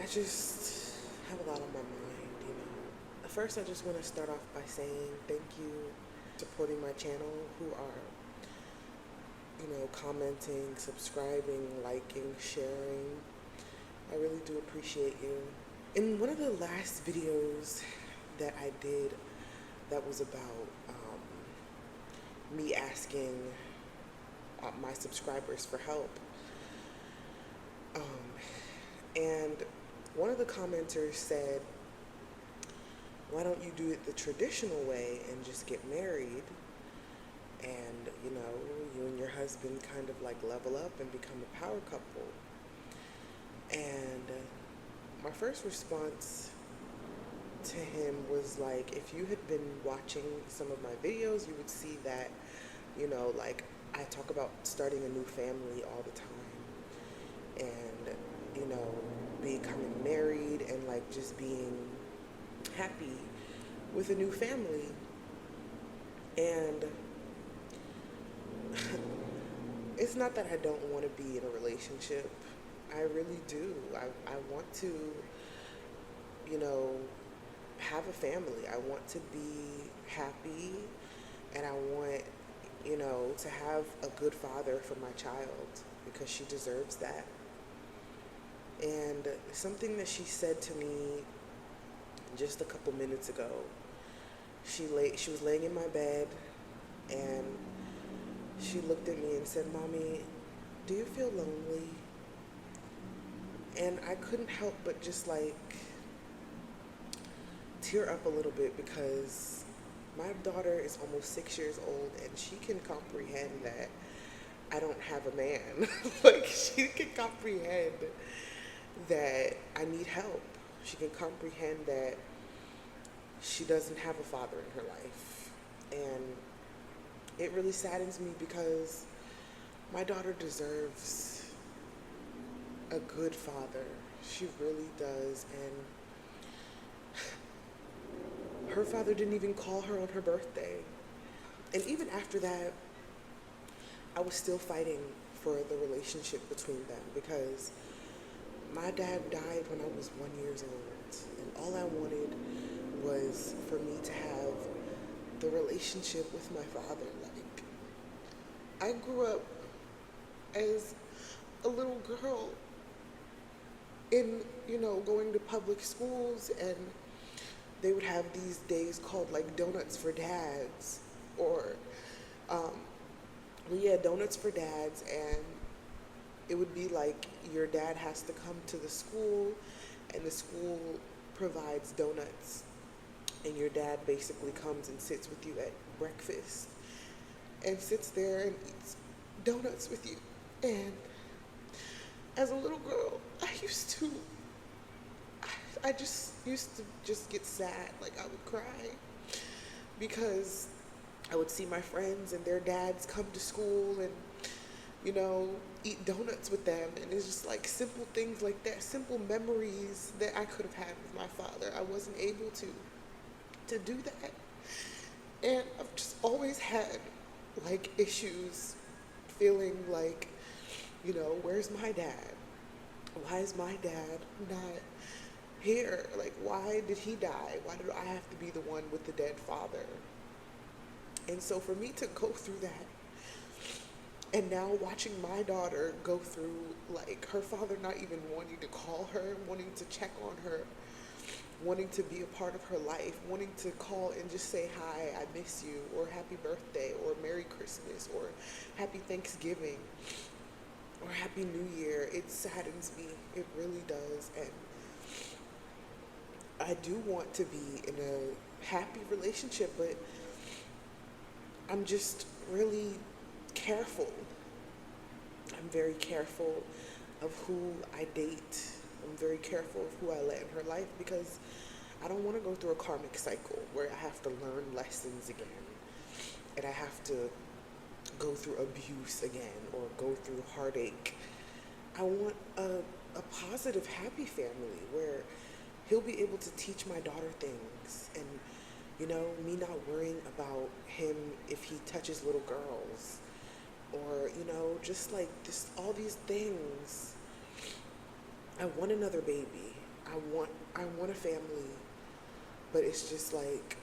I just have a lot on my mind. First, I just want to start off by saying thank you for supporting my channel, who are, commenting, subscribing, liking, sharing. I really do appreciate you. In one of the last videos that I did that was about me asking my subscribers for help, and one of the commenters said, why don't you do it the traditional way and just get married and, you and your husband kind of like level up and become a power couple? And my first response to him was like, if you had been watching some of my videos, you would see that, like I talk about starting a new family all the time, and, becoming married and like just being happy with a new family. And it's not that I don't want to be in a relationship. I really do. I want to, have a family. I want to be happy, and I want, to have a good father for my child because she deserves that. And something that she said to me just a couple minutes ago, she was laying in my bed, and she looked at me and said, "Mommy, do you feel lonely?" And I couldn't help but just like tear up a little bit, because my daughter is almost 6 years old and she can comprehend that I don't have a man. Like, she can comprehend that I need help. She can comprehend that she doesn't have a father in her life. And it really saddens me because my daughter deserves a good father. She really does. And her father didn't even call her on her birthday. And even after that, I was still fighting for the relationship between them, because my dad died when I was 1 year old, and all I wanted was for me to have the relationship with my father. Like, I grew up as a little girl in, going to public schools, and they would have these days called like Donuts for Dads, or Donuts for Dads, and it would be like your dad has to come to the school, and the school provides donuts, and your dad basically comes and sits with you at breakfast and sits there and eats donuts with you. And as a little girl, I just used to just get sad. Like, I would cry because I would see my friends and their dads come to school and, eat donuts with them. And it's just like simple things like that, simple memories that I could have had with my father. I wasn't able to do that. And I've just always had like issues feeling like, where's my dad? Why is my dad not here? Like, why did he die? Why did I have to be the one with the dead father? And so for me to go through that, and now watching my daughter go through, like, her father not even wanting to call her, wanting to check on her, wanting to be a part of her life, wanting to call and just say, hi, I miss you, or happy birthday, or Merry Christmas, or Happy Thanksgiving, or Happy New Year, it saddens me. It really does. And I do want to be in a happy relationship, but I'm just really careful. I'm very careful of who I date. I'm very careful of who I let in her life, because I don't want to go through a karmic cycle where I have to learn lessons again, and I have to go through abuse again, or go through heartache. I want a positive, happy family where he'll be able to teach my daughter things, and me not worrying about him if he touches little girls, or just like all these things I want another baby. I want a family, but it's just like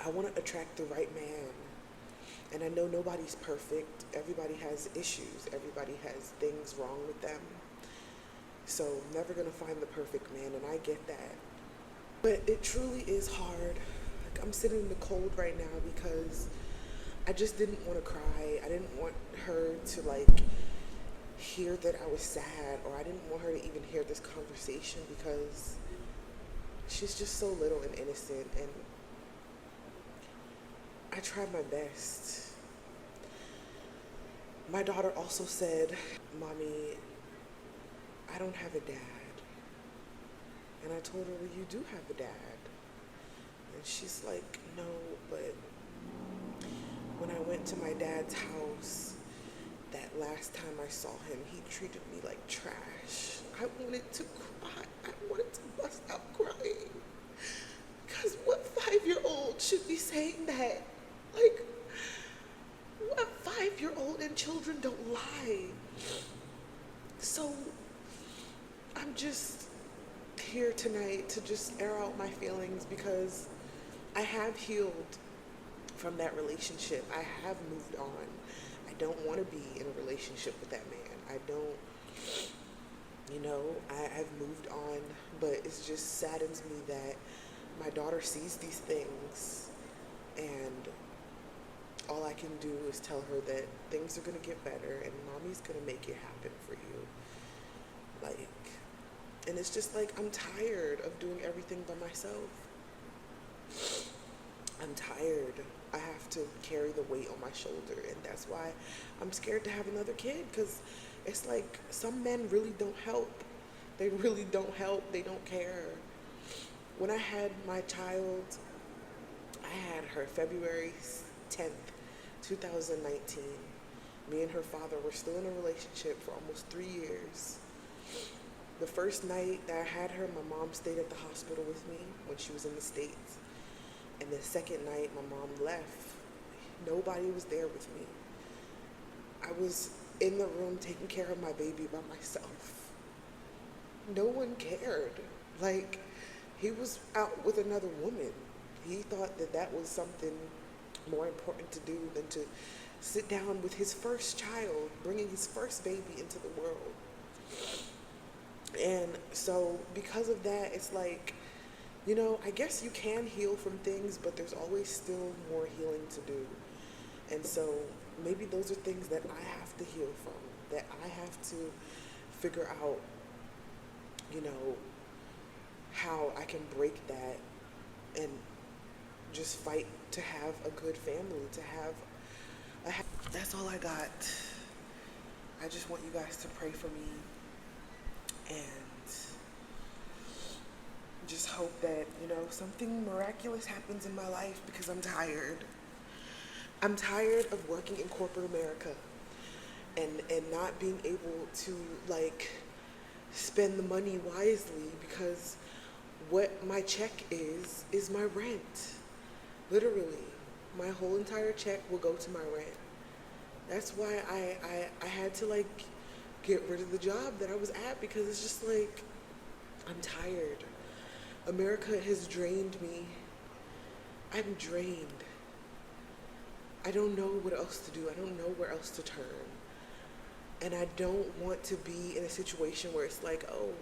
I want to attract the right man. And I know nobody's perfect. Everybody has issues. Everybody has things wrong with them. So I'm never going to find the perfect man, and I get that. But it truly is hard. Like, I'm sitting in the cold right now because I just didn't want to cry. I didn't want her to like hear that I was sad, or I didn't want her to even hear this conversation because she's just so little and innocent, and I tried my best. My daughter also said, "Mommy, I don't have a dad." And I told her, "Well, you do have a dad." And she's like, "No, but when I went to my dad's house, that last time I saw him, he treated me like trash." I wanted to cry. I wanted to bust out crying. Because what 5-year-old should be saying that? Like, what 5-year-old, and children don't lie. So I'm just here tonight to just air out my feelings because I have healed from that relationship. I have moved on. I don't want to be in a relationship with that man. I don't, I've moved on, but it just saddens me that my daughter sees these things, and all I can do is tell her that things are going to get better and mommy's going to make it happen for you. Like, and it's just like, I'm tired of doing everything by myself. I'm tired. I have to carry the weight on my shoulder, and that's why I'm scared to have another kid, because it's like some men really don't help. They really don't help. They don't care. When I had my child, I had her February 10th, 2019. Me and her father were still in a relationship for almost 3 years. The first night that I had her, my mom stayed at the hospital with me when she was in the States. And the second night, my mom left. Nobody was there with me. I was in the room taking care of my baby by myself. No one cared. Like, he was out with another woman. He thought that that was something more important to do than to sit down with his first child, bringing his first baby into the world. And so because of that, it's like, I guess you can heal from things, but there's always still more healing to do. And so maybe those are things that I have to heal from, that I have to figure out, how I can break that and just fight to have a good family, that's all I got. I just want you guys to pray for me and just hope that, something miraculous happens in my life, because I'm tired. I'm tired of working in corporate America and not being able to, spend the money wisely, because what my check is my rent. Literally, my whole entire check will go to my rent. That's why I had to, get rid of the job that I was at, because it's just I'm tired. America has drained me. I'm drained. I don't know what else to do. I don't know where else to turn. And I don't want to be in a situation where it's oh,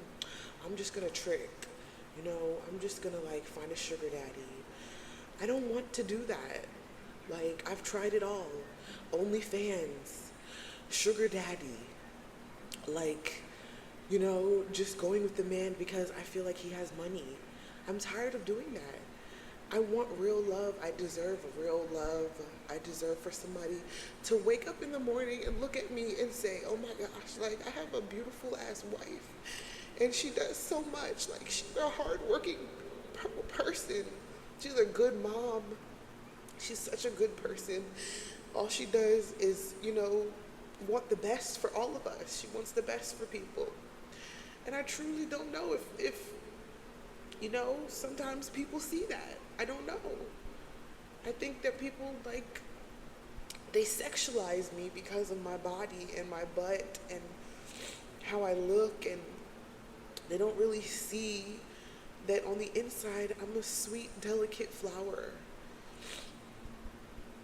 I'm just going to trick. I'm just going to find a sugar daddy. I don't want to do that. I've tried it all. OnlyFans, sugar daddy. Just going with the man because I feel like he has money. I'm tired of doing that. I want real love. I deserve real love. I deserve for somebody to wake up in the morning and look at me and say, "Oh my gosh, I have a beautiful ass wife. And she does so much. She's a hardworking person. She's a good mom. She's such a good person. All she does is, want the best for all of us. She wants the best for people." And I truly don't know if sometimes people see that. I don't know. I think that people, they sexualize me because of my body and my butt and how I look, and They don't really see that on the inside, I'm a sweet, delicate flower.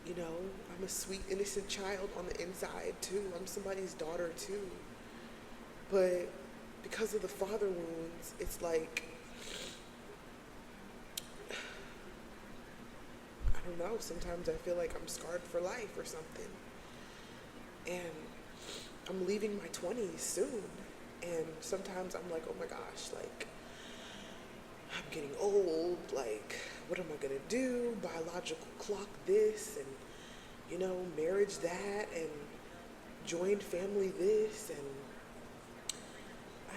You know, I'm a sweet, innocent child on the inside, too. I'm somebody's daughter, too. But because of the father wounds, it's like, I don't know, sometimes I feel like I'm scarred for life or something. And I'm leaving my 20s soon. And sometimes I'm like, oh my gosh, like, I'm getting old. Like, what am I gonna do? Biological clock this, and, you know, marriage that, and joined family this, and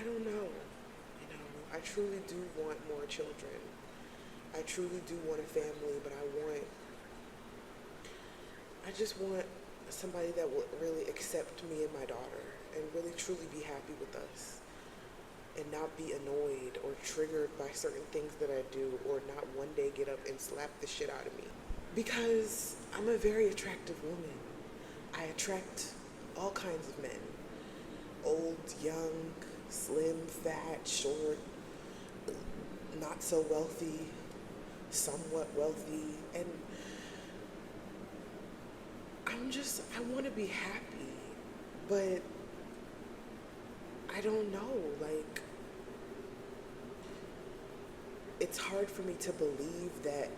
I don't know. You know, I truly do want more children. I truly do want a family, but I just want somebody that will really accept me and my daughter and really truly be happy with us and not be annoyed or triggered by certain things that I do, or not one day get up and slap the shit out of me. Because I'm a very attractive woman. I attract all kinds of men. Old, young, slim, fat, short, not so wealthy, somewhat wealthy, and I want to be happy, but I don't know, like, it's hard for me to believe that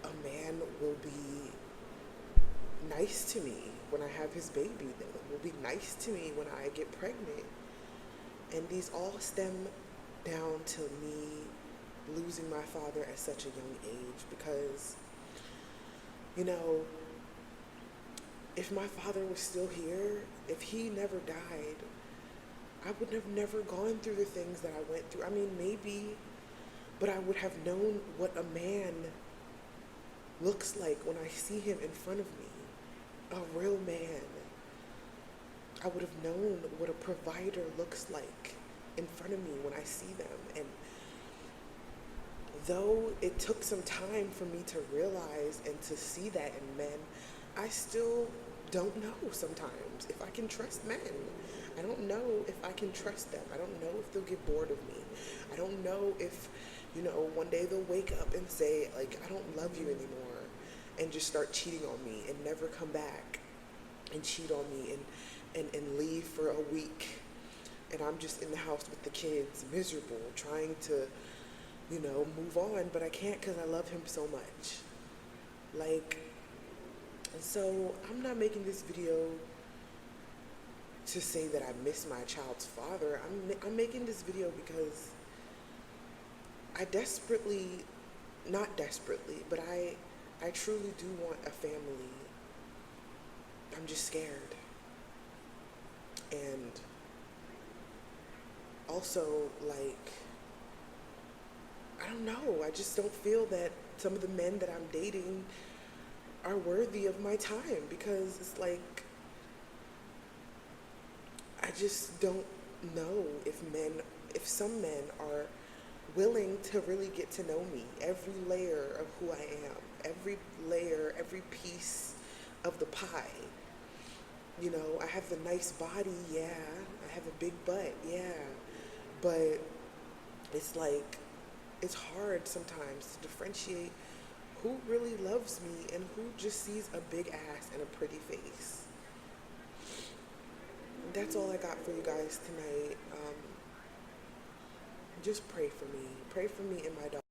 a man will be nice to me when I have his baby, that will be nice to me when I get pregnant. And these all stem down to me losing my father at such a young age, because, you know, if my father was still here, if he never died, I would have never gone through the things that I went through. I mean, maybe, but I would have known what a man looks like when I see him in front of me, a real man. I would have known what a provider looks like in front of me when I see them. And though it took some time for me to realize and to see that in men, I still don't know sometimes if I can trust men. I don't know if I can trust them. I don't know if they'll get bored of me. I don't know if, you know, one day they'll wake up and say, like, I don't love you anymore, and just start cheating on me and never come back and cheat on me and leave for a week. And I'm just in the house with the kids, miserable, trying to, you know, move on, but I can't because I love him so much. Like, so I'm not making this video to say that I miss my child's father. I'm making this video because I desperately, not desperately, but I truly do want a family. I'm just scared. And also, like, I don't know, I just don't feel that some of the men that I'm dating are worthy of my time, because it's like, I just don't know if some men are willing to really get to know me, every layer of who I am, every layer, every piece of the pie. You know, I have a nice body, yeah, I have a big butt, yeah, but it's like, it's hard sometimes to differentiate who really loves me and who just sees a big ass and a pretty face. That's all I got for you guys tonight. Just pray for me. Pray for me and my daughter.